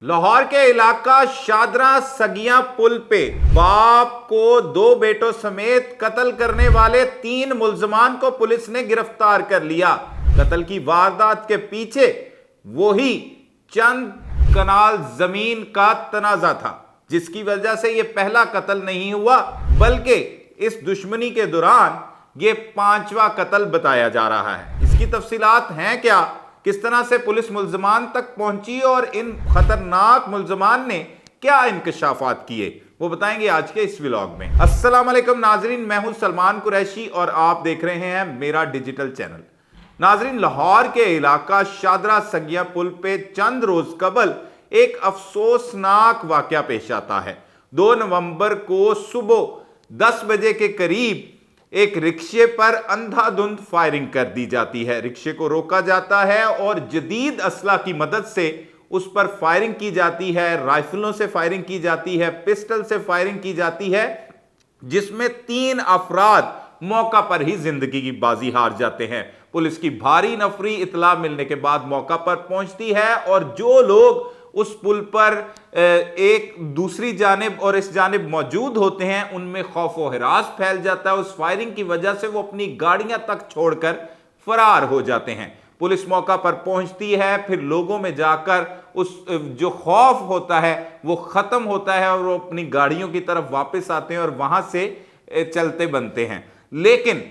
लाहौर के इलाका शादरा सगिया पुल पे बाप को दो बेटों समेत कत्ल करने वाले 3 मुल्जमान को पुलिस ने गिरफ्तार कर लिया। कत्ल की वारदात के पीछे वही चंद कनाल जमीन का तनाजा था, जिसकी वजह से यह पहला कत्ल नहीं हुआ बल्कि इस दुश्मनी के दौरान यह 5वां कत्ल बताया जा रहा है। इसकी तफसीलात हैं क्या, किस तरह से पुलिस मुल्जमान तक पहुंची और इन खतरनाक मुल्जमान ने क्या इंकशाफात किए, वो बताएंगे आज के इस व्लॉग में। अस्सलाम वालेकुम नाजरीन, मैं हूं सलमान कुरैशी और आप देख रहे हैं मेरा डिजिटल चैनल। नाजरीन, लाहौर के इलाका शादरा सगिया पुल पे चंद रोज कबल एक अफसोसनाक वाकया पेश आता है। 2 नवंबर को सुबह 10 बजे के करीब एक रिक्शे पर अंधाधुंध फायरिंग कर दी जाती है। रिक्शे को रोका जाता है और जदीद असला की मदद से उस पर फायरिंग की जाती है। राइफलों से फायरिंग की जाती है, पिस्टल से फायरिंग की जाती है, जिसमें 3 अफराद मौका पर ही जिंदगी की बाजी हार जाते हैं। पुलिस की भारी नफरी इतला मिलने के बाद मौका पर पहुंचती है और जो लोग उस पुल पर एक दूसरी जानिब और इस जानिब मौजूद होते हैं उनमें खौफ व हिरास फैल जाता है। उस फायरिंग की वजह से वो अपनी गाड़ियां तक छोड़कर फरार हो जाते हैं। पुलिस मौका पर पहुंचती है, फिर लोगों में जाकर उस जो खौफ होता है वो खत्म होता है और वो अपनी गाड़ियों की तरफ वापस आते हैं और वहां से चलते बनते हैं। लेकिन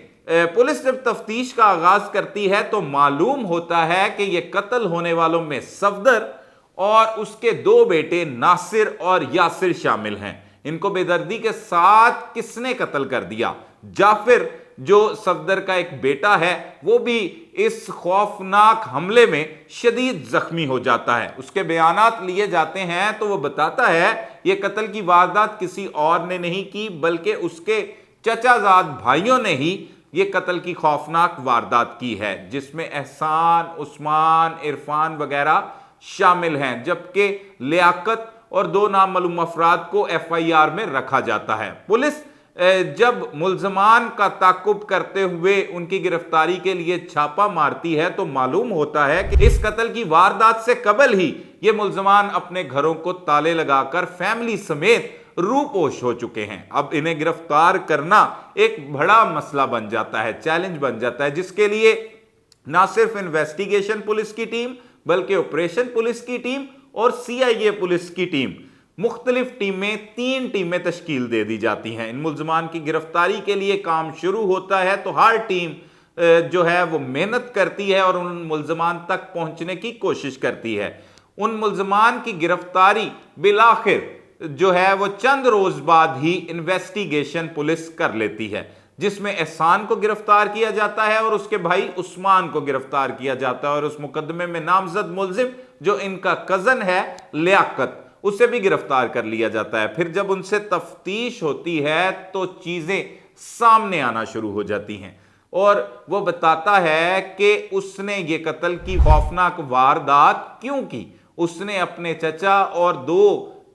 पुलिस जब तफ्तीश का आगाज करती है तो मालूम होता है कि यह कत्ल होने वालों में सफदर और उसके 2 बेटे नासिर और यासिर शामिल हैं। इनको बेदर्दी के साथ किसने कत्ल कर दिया? जाफिर, जो सफदर का एक बेटा है, वो भी इस खौफनाक हमले में शदीद जख्मी हो जाता है। उसके बयानात लिए जाते हैं तो वो बताता है यह कत्ल की वारदात किसी और ने नहीं की बल्कि उसके चचाजाद भाइयों ने ही यह कत्ल की खौफनाक वारदात की है, जिसमें एहसान, उस्मान, इरफान वगैरह शामिल हैं, जबकि लियाकत और 2 नामालूम अफराद को FIR में रखा जाता है। पुलिस जब मुल्जमान का ताकुब करते हुए उनकी गिरफ्तारी के लिए छापा मारती है तो मालूम होता है कि इस कत्ल की वारदात से कबल ही ये मुल्जमान अपने घरों को ताले लगाकर फैमिली समेत रूपोश हो चुके हैं। अब इन्हें गिरफ्तार करना एक बड़ा मसला बन जाता है, चैलेंज बन जाता है, जिसके लिए ना सिर्फ इन्वेस्टिगेशन पुलिस की टीम बल्कि ऑपरेशन पुलिस की टीम और CIA पुलिस की टीम, मुख्तलिफ टीमें, 3 टीमें तश्कील दे दी जाती हैं। इन मुल्जमान की गिरफ्तारी के लिए काम शुरू होता है तो हर टीम जो है वो मेहनत करती है और उन मुल्जमान तक पहुंचने की कोशिश करती है। उन मुल्जमान की गिरफ्तारी बिलाखिर जो है वो चंद रोज बाद ही इन्वेस्टिगेशन पुलिस कर लेती है, जिसमें एहसान को गिरफ्तार किया जाता है और उसके भाई उस्मान को गिरफ्तार किया जाता है और उस मुकदमे में नामजद मुल्जिम जो इनका कजन है लियाकत, उसे भी गिरफ्तार कर लिया जाता है। फिर जब उनसे तफ्तीश होती है तो चीजें सामने आना शुरू हो जाती हैं और वो बताता है कि उसने ये कत्ल की खौफनाक वारदात क्यों की। उसने अपने चचा और 2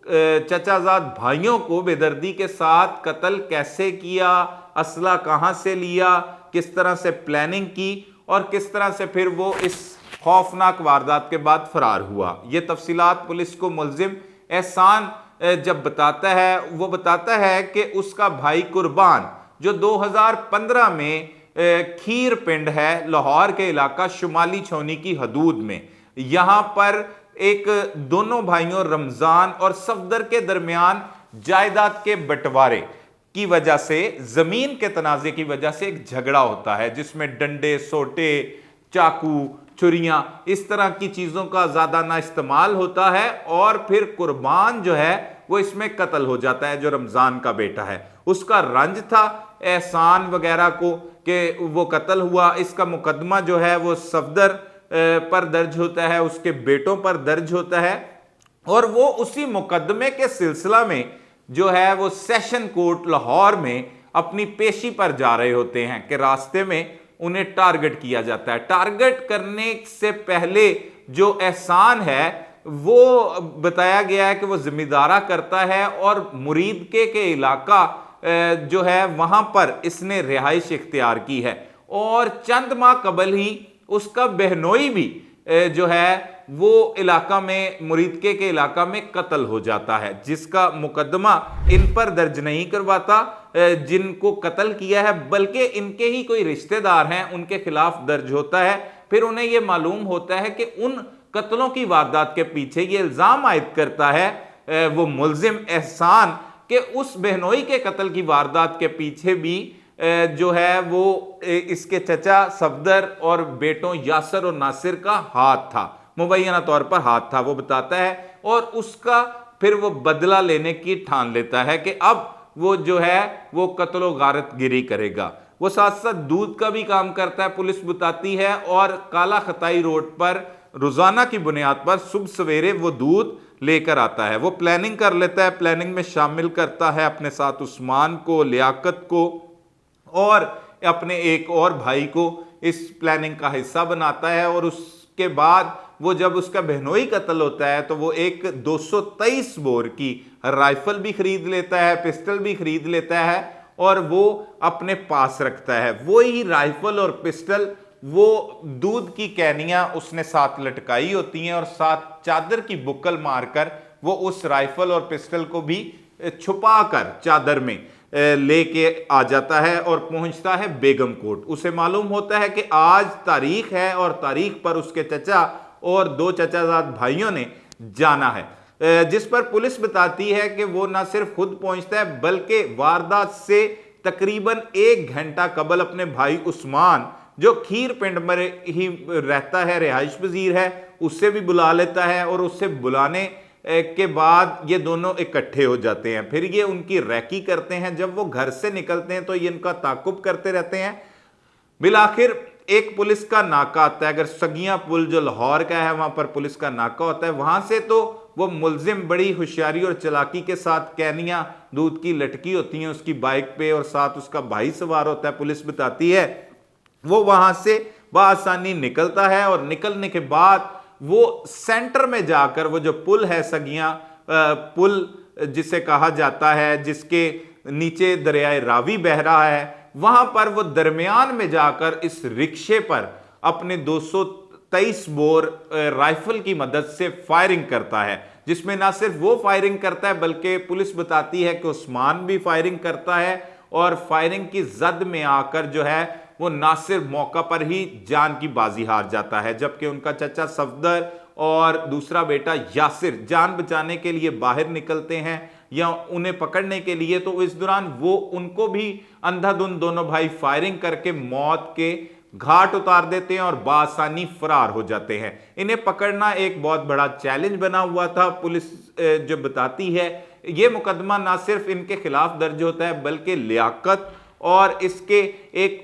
चचाजाद भाइयों को बेदर्दी के साथ कत्ल कैसे किया, असला कहां से लिया, किस तरह से प्लानिंग की और किस तरह से फिर वो इस खौफनाक वारदात के बाद फरार हुआ। ये तफसीलात पुलिस को मुल्जिम एहसान जब बताता है, वो बताता है कि उसका भाई कुर्बान जो 2015 में खीर पिंड है लाहौर के इलाका शुमाली छौनी की हदूद में, यहां पर एक दोनों भाइयों रमजान और सफदर के दरमियान जायदाद के बंटवारे की वजह से, जमीन के तनाजे की वजह से एक झगड़ा होता है, जिसमें डंडे, सोटे, चाकू, छुरियां, इस तरह की चीजों का ज्यादा ना इस्तेमाल होता है और फिर कुर्बान जो है वो इसमें कत्ल हो जाता है, जो रमजान का बेटा है। उसका रंज था एहसान वगैरह को कि वो कत्ल हुआ। इसका मुकदमा जो है वो सफदर पर दर्ज होता है, उसके बेटों पर दर्ज होता है और वो उसी मुकदमे के सिलसिला में जो है वो सेशन कोर्ट लाहौर में अपनी पेशी पर जा रहे होते हैं कि रास्ते में उन्हें टारगेट किया जाता है। टारगेट करने से पहले जो एहसान है वो बताया गया है कि वो जिम्मेदारा करता है और मुरीद के इलाका जो है वहां पर इसने रिहाइश इख्तियार की है और चंद माह कबल ही उसका बहनोई भी जो है वो इलाका में, मुरीदके के इलाका में कत्ल हो जाता है, जिसका मुकदमा इन पर दर्ज नहीं करवाता जिनको कत्ल किया है, बल्कि इनके ही कोई रिश्तेदार हैं उनके खिलाफ दर्ज होता है। फिर उन्हें यह मालूम होता है कि उन कत्लों की वारदात के पीछे ये इल्जाम आयद करता है वो मुल्जिम एहसान कि उस बहनोई के कत्ल की वारदात के पीछे भी जो है वो इसके चचा सफदर और बेटों यासर और नासिर का हाथ था, मुबैना तौर पर हाथ था, वो बताता है। और उसका फिर वो बदला लेने की ठान लेता है कि अब वो जो है वो कत्लो गारत गिरी करेगा। वो साथ साथ दूध का भी काम करता है, पुलिस बताती है, और काला खताई रोड पर रोजाना की बुनियाद पर सुबह सवेरे वो दूध लेकर आता है। वो प्लानिंग कर लेता है, प्लानिंग में शामिल करता है अपने साथ उस्मान को, लियाकत को और अपने एक और भाई को इस प्लानिंग का हिस्सा बनाता है। और उसके बाद वो जब उसका बहनोई कत्ल होता है तो वो एक 223 बोर की राइफल भी खरीद लेता है, पिस्टल भी खरीद लेता है और वो अपने पास रखता है। वो ही राइफल और पिस्टल, वो दूध की कैनियां उसने साथ लटकाई होती हैं और साथ चादर की बुक्कल मारकर वो उस राइफल और पिस्टल को भी छुपाकर चादर में लेके आ जाता है और पहुंचता है बेगम कोट। उसे मालूम होता है कि आज तारीख है और तारीख पर उसके चचा और दो चचाजाद भाइयों ने जाना है, जिस पर पुलिस बताती है कि वो ना सिर्फ खुद पहुंचता है बल्कि वारदात से तकरीबन 1 घंटा कबल अपने भाई उस्मान, जो खीर पिंड में ही रहता है, रिहाइश पजीर है, उससे भी बुला लेता है। और उससे बुलाने के बाद ये दोनों इकट्ठे हो जाते हैं। फिर ये उनकी रैकी करते हैं। जब वो घर से निकलते हैं तो ये इनका ताकुब करते रहते हैं। बिलाखिर एक पुलिस का नाका आता है, अगर सगिया पुल जो लाहौर का है वहां पर पुलिस का नाका होता है, वहां से तो वो मुल्जिम बड़ी होशियारी और चालाकी के साथ कैनियां दूध की लटकी होती हैं उसकी बाइक पे और साथ उसका भाई सवार होता है। पुलिस बताती है वो वहां से बआसानी निकलता है और निकलने के बाद वो सेंटर में जाकर वो जो पुल है सगिया पुल जिसे कहा जाता है, जिसके नीचे दरियाए रावी बह रहा है, वहां पर वो दरमियान में जाकर इस रिक्शे पर अपने 223 बोर राइफल की मदद से फायरिंग करता है, जिसमें ना सिर्फ वो फायरिंग करता है बल्कि पुलिस बताती है कि उस्मान भी फायरिंग करता है। और फायरिंग की जद में आकर जो है वो नासिर मौका पर ही जान की बाजी हार जाता है, जबकि उनका चचा सफदर और दूसरा बेटा यासिर जान बचाने के लिए बाहर निकलते हैं या उन्हें पकड़ने के लिए। तो इस दौरान वो उनको भी अंधाधुंध दोनों भाई फायरिंग करके मौत के घाट उतार देते हैं और बासानी फरार हो जाते हैं। इन्हें पकड़ना एक बहुत बड़ा चैलेंज बना हुआ था। पुलिस जो बताती है ये मुकदमा ना सिर्फ इनके खिलाफ दर्ज होता है बल्कि लियाकत और इसके एक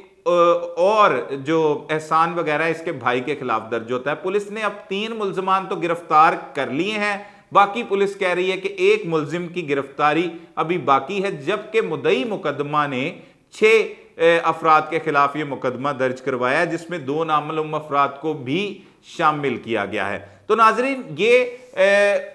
और जो एहसान वगैरह इसके भाई के खिलाफ दर्ज होता है। पुलिस ने अब 3 मुल्जिमान तो गिरफ्तार कर लिए हैं, बाकी पुलिस कह रही है कि एक मुल्जिम की गिरफ्तारी अभी बाकी है, जबकि मुद्दई मुकदमा ने 6 अफराद के खिलाफ ये मुकदमा दर्ज करवाया जिसमें 2 नामालूम अफराद को भी शामिल किया गया है। तो नाजरीन ये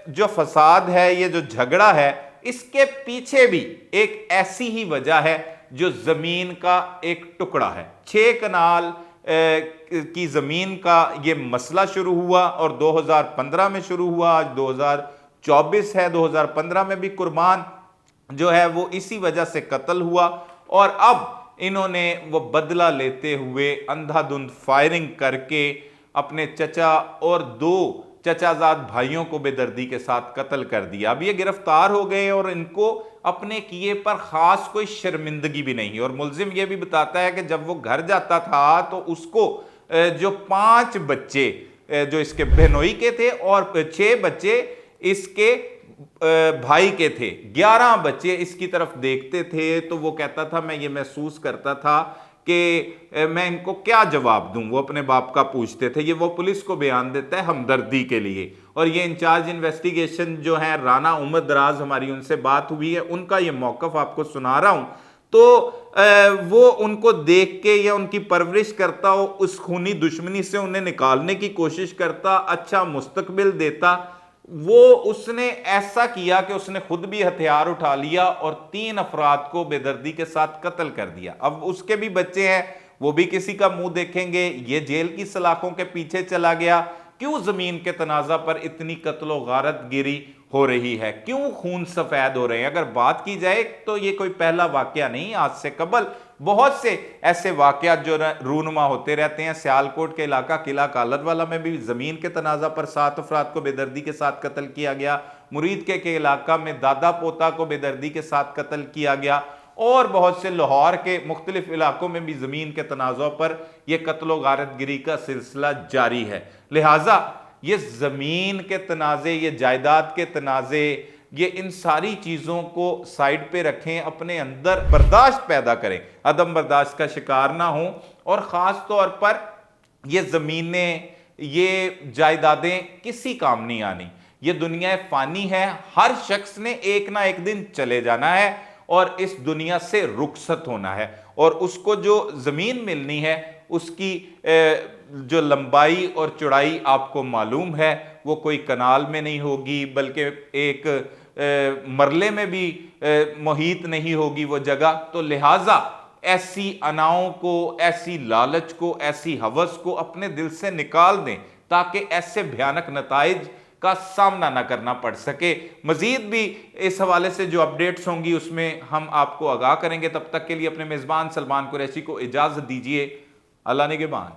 जो फसाद है, ये जो झगड़ा है, इसके पीछे भी एक ऐसी ही वजह है जो जमीन का एक टुकड़ा है। 6 कनाल की जमीन का ये मसला शुरू हुआ और 2015 में शुरू हुआ, आज 2024 है। 2015 में भी कुर्बान जो है वो इसी वजह से कत्ल हुआ और अब इन्होंने वो बदला लेते हुए अंधाधुंध फायरिंग करके अपने चचा और 2 चचाजाद भाइयों को बेदर्दी के साथ कत्ल कर दिया। अब ये गिरफ्तार हो गए और इनको अपने किए पर खास कोई शर्मिंदगी भी नहीं। और मुल्जिम ये भी बताता है कि जब वो घर जाता था तो उसको जो 5 बच्चे जो इसके बहनोई के थे और 6 बच्चे इसके भाई के थे, 11 बच्चे इसकी तरफ देखते थे, तो वो कहता था मैं ये महसूस करता था कि मैं इनको क्या जवाब दूं। वो अपने बाप का पूछते थे। ये वो पुलिस को बयान देता है हमदर्दी के लिए। और ये इंचार्ज इन्वेस्टिगेशन जो है राना उमर दराज, हमारी उनसे बात हुई है, उनका ये मौकफ आपको सुना रहा हूं। तो वो उनको देख के या उनकी परवरिश करता हो, उस खूनी दुश्मनी से उन्हें निकालने की कोशिश करता, अच्छा मुस्तकबिल देता। वो उसने ऐसा किया कि उसने खुद भी हथियार उठा लिया और 3 अफराद को बेदर्दी के साथ कत्ल कर दिया। अब उसके भी बच्चे हैं, वो भी किसी का मुंह देखेंगे। ये जेल की सलाखों के पीछे चला गया, क्यों जमीन के तनाजा पर इतनी कत्लो गारत गिरी हो रही है, क्यों खून सफेद हो रहे हैं। अगर बात की जाए तो ये कोई पहला वाकया नहीं, आज से कबल बहुत से ऐसे वाकयात जो रूनुमा होते रहते हैं। सियालकोट के इलाका किला कालरवाला में भी जमीन के तनाजा पर 7 अफराद को बेदर्दी के साथ कत्ल किया गया। मुरीद के इलाका में दादा पोता को बेदर्दी के साथ कत्ल किया गया, और बहुत से लाहौर के मुख्तलिफ इलाकों में भी जमीन के तनाज़ों पर यह कत्लो गारत गिरी का सिलसिला जारी है। लिहाजा ये जमीन के तनाज़े, ये जायदाद के तनाज़े, ये इन सारी चीज़ों को साइड पे रखें, अपने अंदर बर्दाश्त पैदा करें, अदम बर्दाश्त का शिकार ना हों। और ख़ास तौर पर ये ज़मीनें, ये जायदादें किसी काम नहीं आनी। ये दुनिया फ़ानी है, हर शख्स ने एक ना एक दिन चले जाना है और इस दुनिया से रुखसत होना है। और उसको जो ज़मीन मिलनी है उसकी जो लंबाई और चौड़ाई आपको मालूम है, वो कोई कनाल में नहीं होगी, बल्कि एक मरले में भी मुहीत नहीं होगी वो जगह। तो लिहाजा ऐसी अनाओं को, ऐसी लालच को, ऐसी हवस को अपने दिल से निकाल दें, ताकि ऐसे भयानक नताइज का सामना ना करना पड़ सके। मजीद भी इस हवाले से जो अपडेट्स होंगी उसमें हम आपको आगाह करेंगे। तब तक के लिए अपने मेज़बान सलमान कुरैशी को इजाज़त दीजिए। अल्लाह निगहबान।